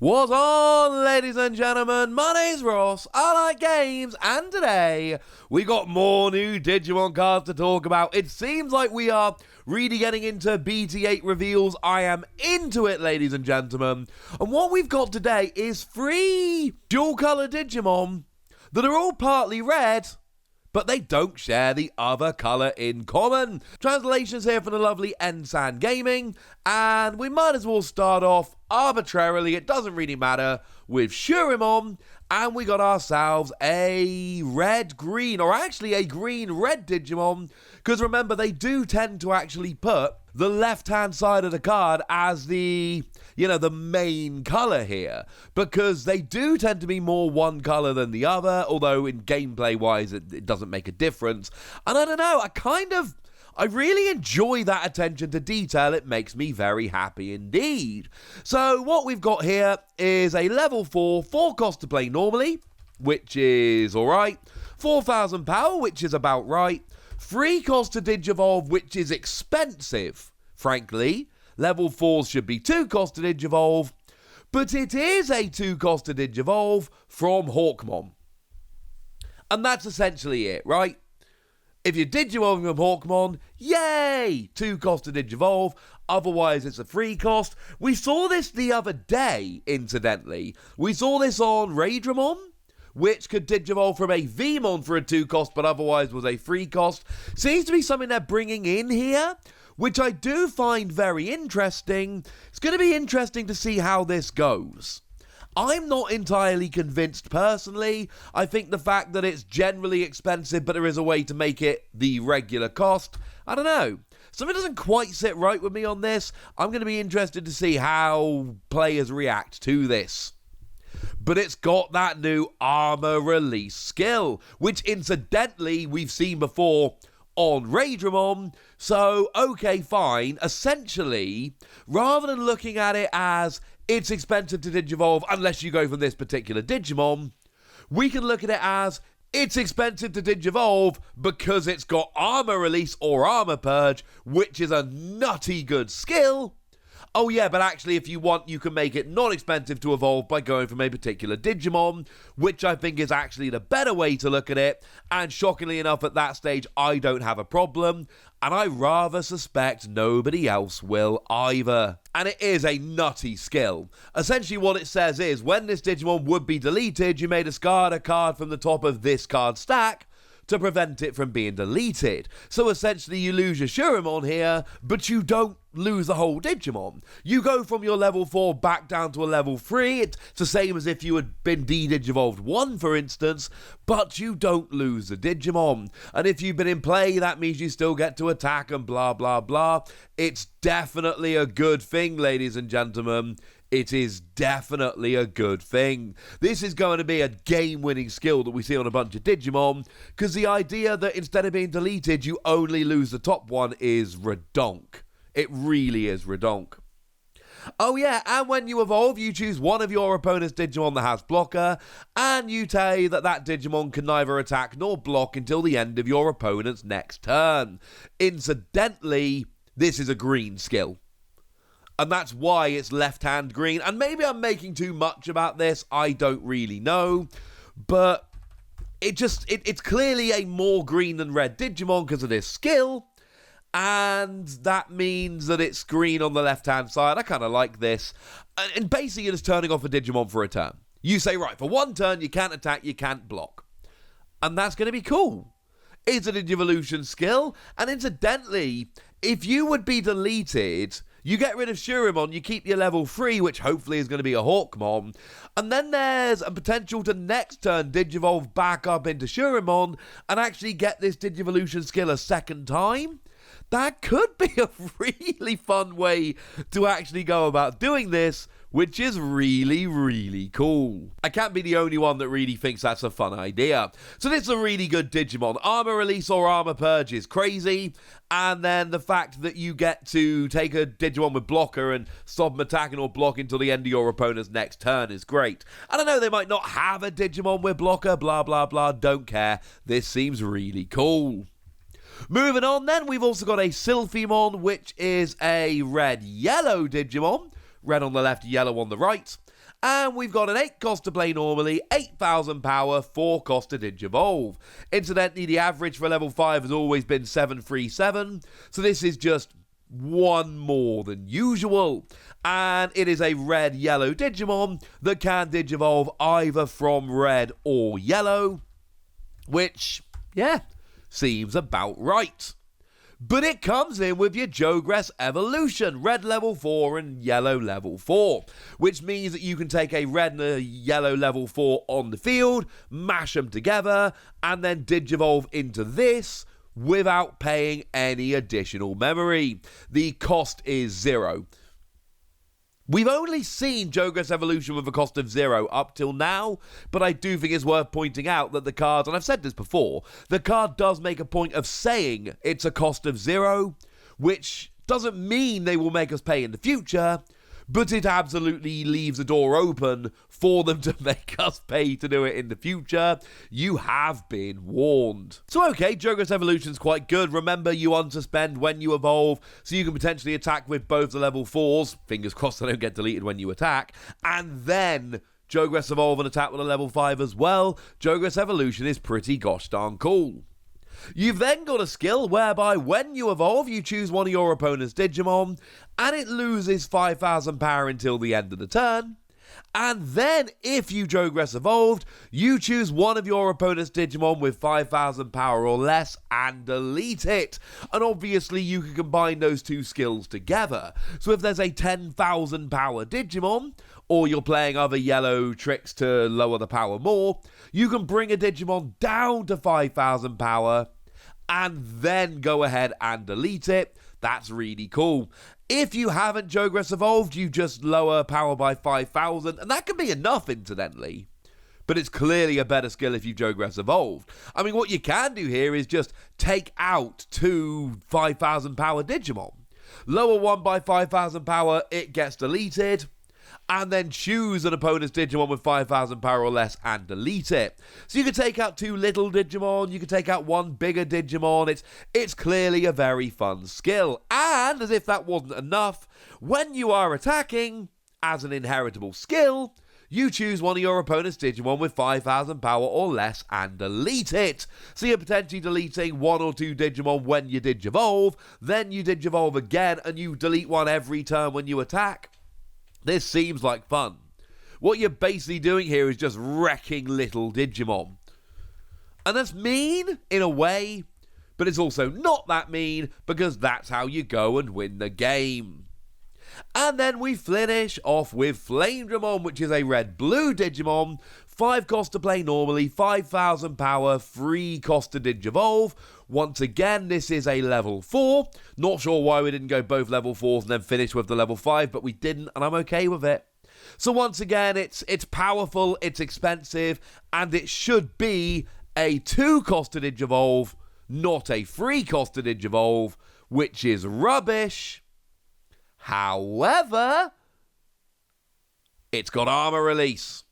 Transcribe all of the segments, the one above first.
What's on, ladies and gentlemen? My name's Ross, I like games, and today we got more new Digimon cards to talk about. It seems like we are really getting into BT8 reveals. I am into it, ladies and gentlemen. And what we've got today is 3 dual-color Digimon that are all partly red, but they don't share the other colour in common. Translations here from the lovely Ensan Gaming, and we might as well start off arbitrarily, it doesn't really matter, with Silphymon, and we got ourselves a red-green, or actually a green-red Digimon, because remember, they do tend to actually put the left-hand side of the card as the main colour here, because they do tend to be more one colour than the other, although in gameplay-wise it doesn't make a difference. And I don't know, I really enjoy that attention to detail. It makes me very happy indeed. So what we've got here is a level 4 cost to play normally, which is alright, 4,000 power, which is about right, 3 cost to Digivolve, which is expensive, frankly. Level 4s should be 2 cost to Digivolve, but it is a 2 cost to Digivolve from Hawkmon. And that's essentially it, right? If you're Digivolving from Hawkmon, yay! 2 cost to Digivolve, otherwise it's a 3 cost. We saw this the other day, incidentally. We saw this on Flamedramon, which could Digivolve from a Vmon for a 2 cost, but otherwise was a 3 cost. Seems to be something they're bringing in here, which I do find very interesting. It's going to be interesting to see how this goes. I'm not entirely convinced personally. I think the fact that it's generally expensive, but there is a way to make it the regular cost, I don't know. Something doesn't quite sit right with me on this. I'm going to be interested to see how players react to this. But it's got that new armor release skill, which incidentally we've seen before on Flamedramon. So, okay, fine. Essentially, rather than looking at it as it's expensive to Digivolve unless you go from this particular Digimon, we can look at it as it's expensive to Digivolve because it's got armor release or armor purge, which is a nutty good skill. Oh yeah, but actually if you want, you can make it not expensive to evolve by going from a particular Digimon, which I think is actually the better way to look at it, and shockingly enough at that stage I don't have a problem, and I rather suspect nobody else will either. And it is a nutty skill. Essentially what it says is, when this Digimon would be deleted, you may discard a card from the top of this card stack to prevent it from being deleted. So essentially you lose your Silphymon here, but you don't lose the whole Digimon. You go from your level 4 back down to a level 3. It's the same as if you had been de-Digivolved 1, for instance, but you don't lose the Digimon. And if you've been in play, that means you still get to attack and blah, blah, blah. It's definitely a good thing, ladies and gentlemen. It is definitely a good thing. This is going to be a game-winning skill that we see on a bunch of Digimon, because the idea that instead of being deleted, you only lose the top one is redonk. It really is redonk. Oh yeah, and when you evolve, you choose one of your opponent's Digimon that has blocker, and you say that that Digimon can neither attack nor block until the end of your opponent's next turn. Incidentally, this is a green skill. And that's why it's left-hand green. And maybe I'm making too much about this. I don't really know. But it's clearly a more green than red Digimon because of this skill. And that means that it's green on the left-hand side. I kind of like this. And basically, it's turning off a Digimon for a turn. You say, right, for one turn, you can't attack, you can't block. And that's going to be cool. It's a Digivolution skill. And incidentally, if you would be deleted, you get rid of Silphymon, you keep your level 3, which hopefully is going to be a Hawkmon, and then there's a potential to next turn Digivolve back up into Silphymon and actually get this Digivolution skill a second time. That could be a really fun way to actually go about doing this, which is really, really cool. I can't be the only one that really thinks that's a fun idea. So this is a really good Digimon. Armor release or armor purge is crazy, and then the fact that you get to take a Digimon with blocker and stop them attacking or blocking until the end of your opponent's next turn is great. I don't know, they might not have a Digimon with blocker, blah, blah, blah, don't care. This seems really cool. Moving on then, we've also got a Silphymon, which is a red-yellow Digimon. Red on the left, yellow on the right. And we've got an 8 cost to play normally, 8,000 power, 4 cost to Digivolve. Incidentally, the average for level 5 has always been 737, so this is just one more than usual. And it is a red-yellow Digimon that can Digivolve either from red or yellow, which, yeah, seems about right. But it comes in with your Jogress Evolution, red level 4 and yellow level 4, which means that you can take a red and a yellow level 4 on the field, mash them together, and then Digivolve into this without paying any additional memory. The cost is 0. We've only seen Jogress Evolution with a cost of 0 up till now, but I do think it's worth pointing out that the card, and I've said this before, the card does make a point of saying it's a cost of 0, which doesn't mean they will make us pay in the future, but it absolutely leaves the door open for them to make us pay to do it in the future. You have been warned. So okay, Jogress Evolution's quite good. Remember, you unsuspend when you evolve, so you can potentially attack with both the level 4s, fingers crossed they don't get deleted when you attack, and then Jogress Evolve and attack with a level 5 as well. Jogress Evolution is pretty gosh darn cool. You've then got a skill whereby when you evolve, you choose one of your opponent's Digimon, and it loses 5,000 power until the end of the turn. And then, if you Jogress evolved, you choose one of your opponent's Digimon with 5,000 power or less and delete it. And obviously, you can combine those two skills together. So if there's a 10,000 power Digimon, or you're playing other yellow tricks to lower the power more, you can bring a Digimon down to 5,000 power and then go ahead and delete it. That's really cool. If you haven't Jogress evolved, you just lower power by 5,000, and that can be enough, incidentally. But it's clearly a better skill if you Jogress evolved. I mean, what you can do here is just take out 2 5,000 power Digimon. Lower one by 5,000 power, it gets deleted. And then choose an opponent's Digimon with 5,000 power or less and delete it. So you can take out 2 little Digimon, you can take out 1 bigger Digimon. It's clearly a very fun skill. And as if that wasn't enough, when you are attacking, as an inheritable skill, you choose one of your opponent's Digimon with 5,000 power or less and delete it. So you're potentially deleting 1 or 2 Digimon when you Digivolve, then you Digivolve again and you delete one every turn when you attack. This seems like fun. What you're basically doing here is just wrecking little Digimon. And that's mean, in a way, but it's also not that mean, because that's how you go and win the game. And then we finish off with Flamedramon, which is a red-blue Digimon, 5 cost to play normally, 5,000 power, 3 cost to Digivolve. Once again, this is a level 4. Not sure why we didn't go both level 4s and then finish with the level 5, but we didn't, and I'm okay with it. So once again, it's powerful, it's expensive, and it should be a 2 cost to Digivolve, not a 3 cost to Digivolve, which is rubbish. However, it's got armor release.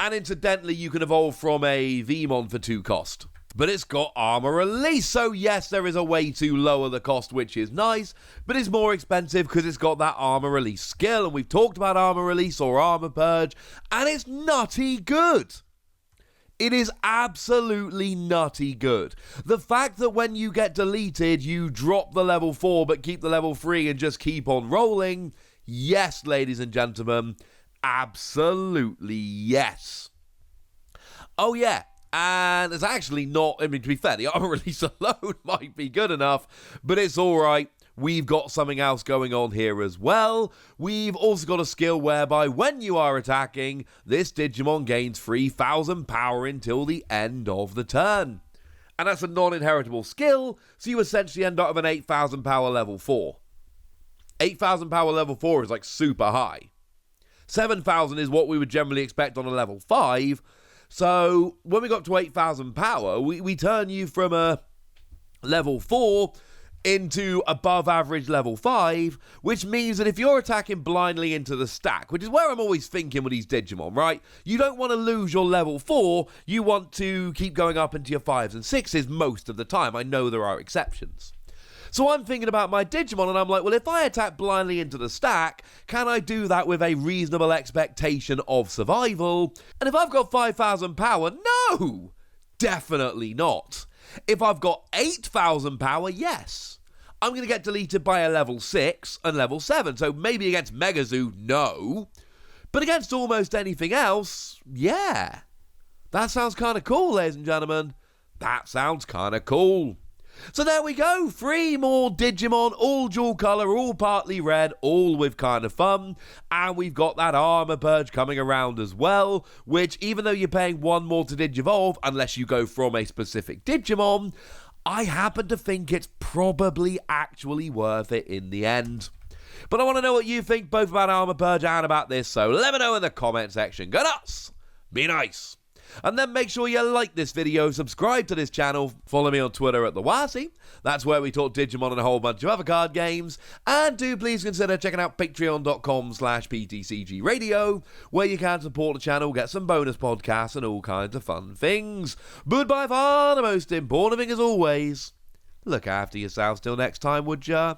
And incidentally, you can evolve from a Vmon for 2 cost. But it's got armor release, so yes, there is a way to lower the cost, which is nice, but it's more expensive because it's got that armor release skill, and we've talked about armor release or armor purge, and it's nutty good. It is absolutely nutty good. The fact that when you get deleted, you drop the level 4 but keep the level 3 and just keep on rolling, yes, ladies and gentlemen, absolutely yes. Oh yeah, and it's actually not, I mean, to be fair, the armor release alone might be good enough, but it's alright. We've got something else going on here as well. We've also got a skill whereby when you are attacking, this Digimon gains 3,000 power until the end of the turn. And that's a non-inheritable skill, so you essentially end up with an 8,000 power level 4. 8,000 power level 4 is like super high. 7,000 is what we would generally expect on a level 5. So when we got to 8,000 power, we turn you from a level 4 into above average level 5, which means that if you're attacking blindly into the stack, which is where I'm always thinking with these Digimon, right? You don't want to lose your level 4, you want to keep going up into your 5s and 6s most of the time. I know there are exceptions. So I'm thinking about my Digimon and I'm like, well, if I attack blindly into the stack, can I do that with a reasonable expectation of survival? And if I've got 5,000 power, no! Definitely not. If I've got 8,000 power, yes. I'm going to get deleted by a level 6 and level 7, so maybe against Megazoo, no. But against almost anything else, yeah. That sounds kind of cool, ladies and gentlemen. That sounds kind of cool. So there we go, 3 more Digimon, all dual colour, all partly red, all with kind of fun. And we've got that armor purge coming around as well, which even though you're paying 1 more to Digivolve, unless you go from a specific Digimon, I happen to think it's probably actually worth it in the end. But I want to know what you think both about armor purge and about this, so let me know in the comment section. Go nuts! Be nice! And then make sure you like this video, subscribe to this channel, follow me on Twitter at TheWasi. That's where we talk Digimon and a whole bunch of other card games. And do please consider checking out patreon.com/PTCG Radio, where you can support the channel, get some bonus podcasts and all kinds of fun things. But by far the most important thing as always, look after yourselves till next time, would ya?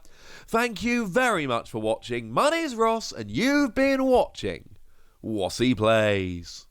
Thank you very much for watching. My name's Ross, and you've been watching Wasi Plays.